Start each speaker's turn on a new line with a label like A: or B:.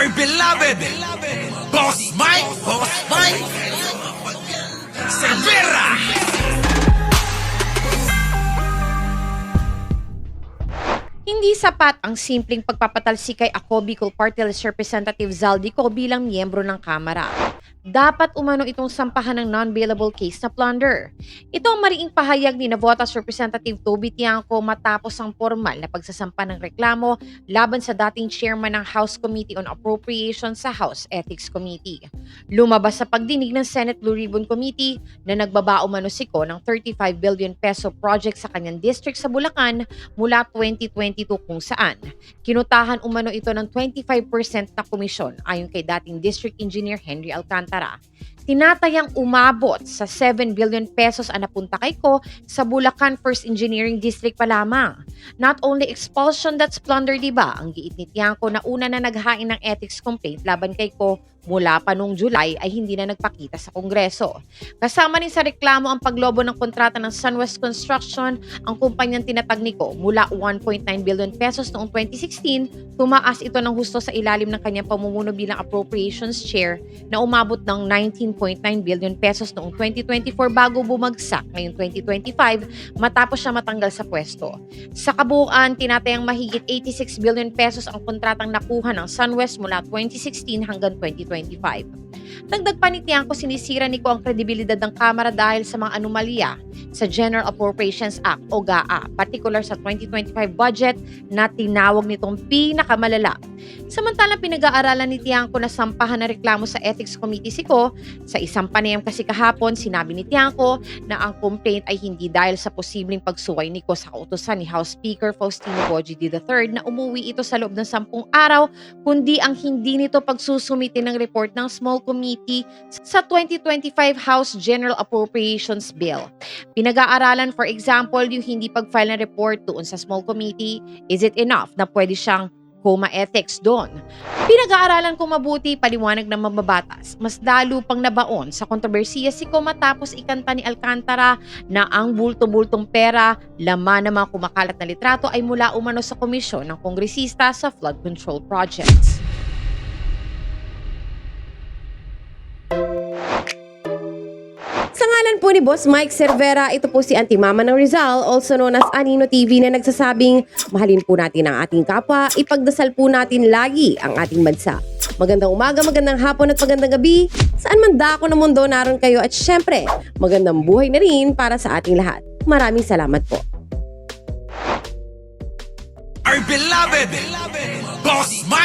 A: Our beloved Boss Mike Cervera.
B: Hindi sapat ang simpleng pagpapatalsik kay Ako Bicol Party List Representative Zaldico bilang miyembro ng Kamara. Dapat umano itong sampahan ng non-bailable case na plunder. Ito ang mariing pahayag ni Navotas Representative Toby Tiangco matapos ang formal na pagsasampa ng reklamo laban sa dating chairman ng House Committee on Appropriations sa House Ethics Committee. Lumabas sa pagdinig ng Senate Blue Ribbon Committee na nagbaba umano si Ko ng 35 billion peso project sa kanyang district sa Bulacan mula 2022 kung saan kinutahan umano ito ng 25% na komisyon ayon kay dating District Engineer Henry Alcantara. Tinatayang umabot sa 7 billion pesos ang napunta kay Ko sa Bulacan First Engineering District pa lamang. Not only expulsion that's plunder, diba? Ang giit ni Tiangco na una na naghain ng ethics complaint laban kay Ko mula pa noong July ay hindi na nagpakita sa Kongreso. Kasama rin sa reklamo ang paglobo ng kontrata ng SunWest Construction, ang kumpanyang tinatag ni Ko mula 1.9 billion pesos noong 2016, tumaas ito ng husto sa ilalim ng kanyang pamumuno bilang appropriations chair na umabot ng 19.9 billion pesos noong 2024 bago bumagsak ngayong 2025 matapos siya matanggal sa pwesto. Sa kabuuan, tinatayang mahigit 86 billion pesos ang kontratang nakuha ng SunWest mula 2016 hanggang 2025. Dagdag pa ni Tiangco, sinisira ni Ko ang kredibilidad ng Kamara dahil sa mga anomalya sa General Appropriations Act o GAA, particular sa 2025 budget na tinawag nitong pinakamalala. Samantalang pinag-aaralan ni Tiangco na sampahan na reklamo sa Ethics Committee si Ko, sa isang panayam kasi kahapon, sinabi ni Tiangco na ang complaint ay hindi dahil sa posibleng pagsuway ni Ko sa kautusan ni House Speaker Faustino Boji III na umuwi ito sa loob ng 10 araw, kundi ang hindi nito pagsusumite ng report ng Small Committee sa 2025 House General Appropriations Bill. Pinag-aaralan, for example, yung hindi pag-file ng report doon sa Small Committee, is it enough na pwede siyang coma ethics doon? Pinag-aaralan kung mabuti paliwanag ng mababatas. Mas lalo pang nabaon sa kontrobersiya si Ko matapos ikanta ni Alcantara na ang bulto-bultong pera, laman ng mga kumakalat na litrato ay mula umano sa komisyon ng kongresista sa flood control projects.
C: Sa ngalan po ni Boss Mike Cervera, ito po si Auntie Mama ng Rizal, also known as Anino TV, na nagsasabing mahalin po natin ang ating kapwa, ipagdasal po natin lagi ang ating bansa. Magandang umaga, magandang hapon at magandang gabi, saan man dako ng mundo naroon kayo, at syempre, magandang buhay na rin para sa ating lahat. Maraming salamat po.
A: Our beloved Boss Mike